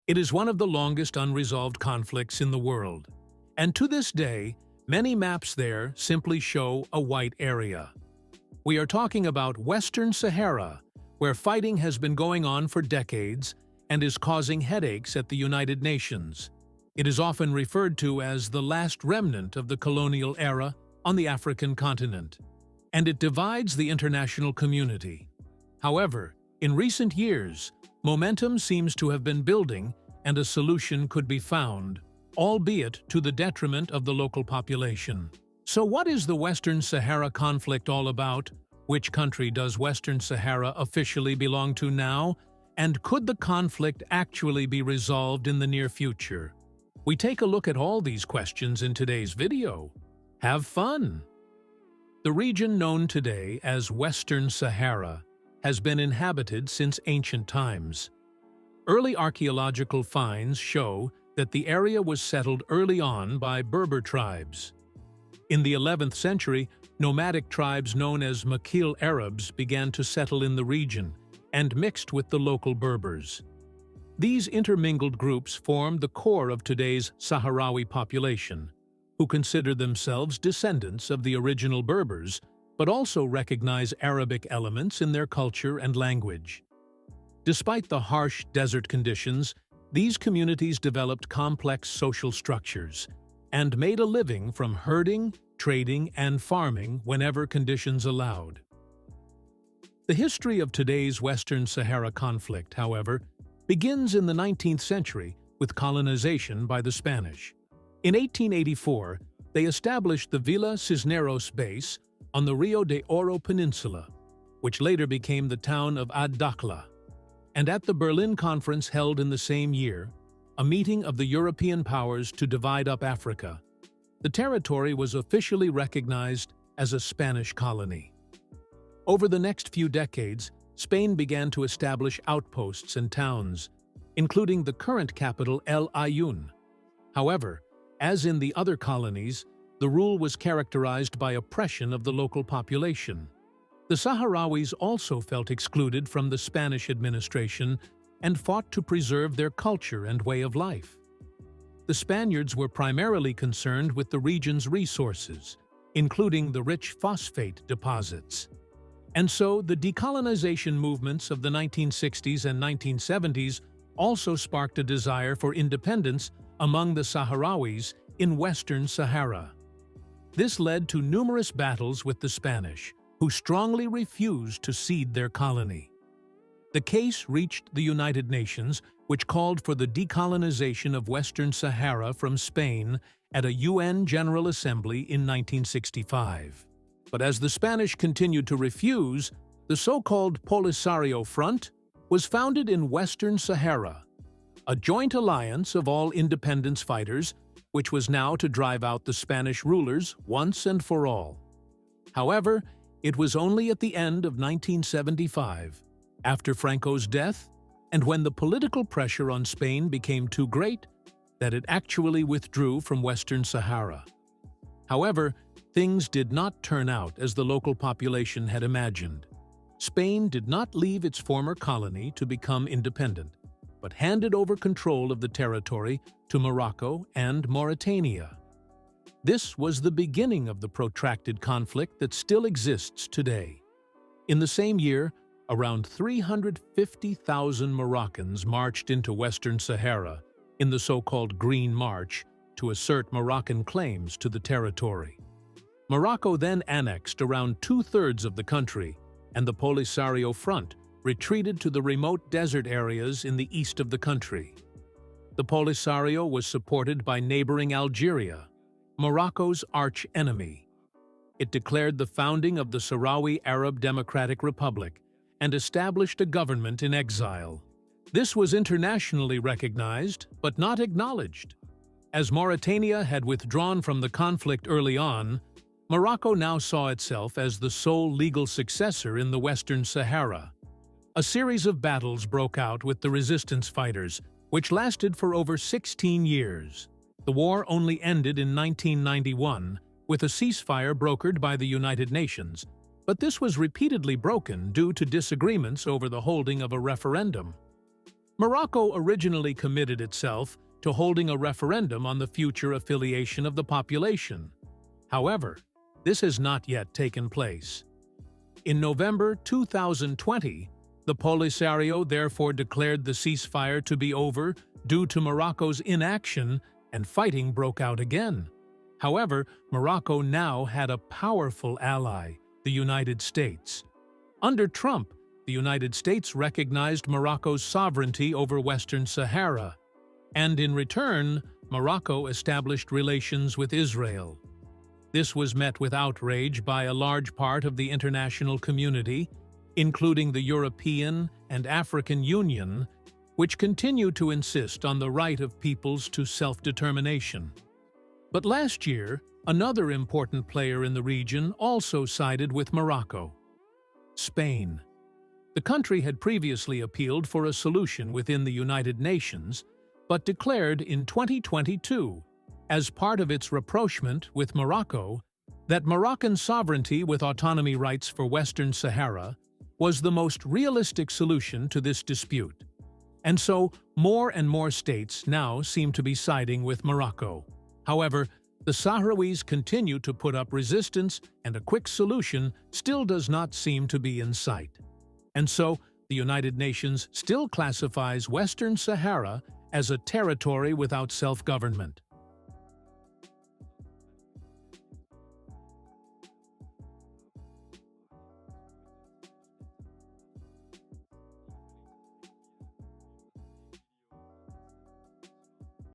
It is one of the longest unresolved conflicts in the world, and to this day, many maps there simply show a white area. We are talking about Western Sahara, where fighting has been going on for decades and is causing headaches at the United Nations. It is often referred to as the last remnant of the colonial era on the African continent, and it divides the international community. However, in recent years, momentum seems to have been building and a solution could be found, albeit to the detriment of the local population. So what is the Western Sahara conflict all about? Which country does Western Sahara officially belong to now? And could the conflict actually be resolved in the near future? We take a look at all these questions in today's video. Have fun! The region known today as Western Sahara has been inhabited since ancient times. Early archaeological finds show that the area was settled early on by Berber tribes. In the 11th century, nomadic tribes known as Makil Arabs began to settle in the region and mixed with the local Berbers. These intermingled groups form the core of today's Sahrawi population, who consider themselves descendants of the original Berbers, but also recognize Arabic elements in their culture and language. Despite the harsh desert conditions, these communities developed complex social structures and made a living from herding, trading, and farming whenever conditions allowed. The history of today's Western Sahara conflict, however, begins in the 19th century with colonization by the Spanish. In 1884, they established the Villa Cisneros base on the Rio de Oro Peninsula, which later became the town of Ad-Dakhla. And at the Berlin Conference held in the same year, a meeting of the European powers to divide up Africa, the territory was officially recognized as a Spanish colony. Over the next few decades, Spain began to establish outposts and towns, including the current capital El Aaiún. However, as in the other colonies, the rule was characterized by oppression of the local population. The Sahrawis also felt excluded from the Spanish administration and fought to preserve their culture and way of life. The Spaniards were primarily concerned with the region's resources, including the rich phosphate deposits. And so the decolonization movements of the 1960s and 1970s also sparked a desire for independence among the Sahrawis in Western Sahara. This led to numerous battles with the Spanish, who strongly refused to cede their colony. The case reached the United Nations, which called for the decolonization of Western Sahara from Spain at a UN General Assembly in 1965. But as the Spanish continued to refuse, the so-called Polisario Front was founded in Western Sahara, a joint alliance of all independence fighters, which was now to drive out the Spanish rulers once and for all. However, it was only at the end of 1975, after Franco's death, and when the political pressure on Spain became too great, that it actually withdrew from Western Sahara. However, things did not turn out as the local population had imagined. Spain did not leave its former colony to become independent, but handed over control of the territory to Morocco and Mauritania. This was the beginning of the protracted conflict that still exists today. In the same year, around 350,000 Moroccans marched into Western Sahara in the so-called Green March to assert Moroccan claims to the territory. Morocco then annexed around two-thirds of the country, and the Polisario Front retreated to the remote desert areas in the east of the country. The Polisario was supported by neighboring Algeria, Morocco's arch-enemy. It declared the founding of the Sahrawi Arab Democratic Republic and established a government in exile. This was internationally recognized, but not acknowledged. As Mauritania had withdrawn from the conflict early on, Morocco now saw itself as the sole legal successor in the Western Sahara. A series of battles broke out with the resistance fighters, which lasted for over 16 years. The war only ended in 1991 with a ceasefire brokered by the United Nations, but this was repeatedly broken due to disagreements over the holding of a referendum. Morocco originally committed itself to holding a referendum on the future affiliation of the population. However, this has not yet taken place. In November 2020, the Polisario therefore declared the ceasefire to be over due to Morocco's inaction, and fighting broke out again. However, Morocco now had a powerful ally, the United States. Under Trump, the United States recognized Morocco's sovereignty over Western Sahara, and in return, Morocco established relations with Israel. This was met with outrage by a large part of the international community, including the European and African Union, which continue to insist on the right of peoples to self-determination. But last year, another important player in the region also sided with Morocco: Spain. The country had previously appealed for a solution within the United Nations, but declared in 2022, as part of its rapprochement with Morocco, that Moroccan sovereignty with autonomy rights for Western Sahara was the most realistic solution to this dispute. And so, more and more states now seem to be siding with Morocco. However, the Sahrawis continue to put up resistance, and a quick solution still does not seem to be in sight. And so, the United Nations still classifies Western Sahara as a territory without self-government.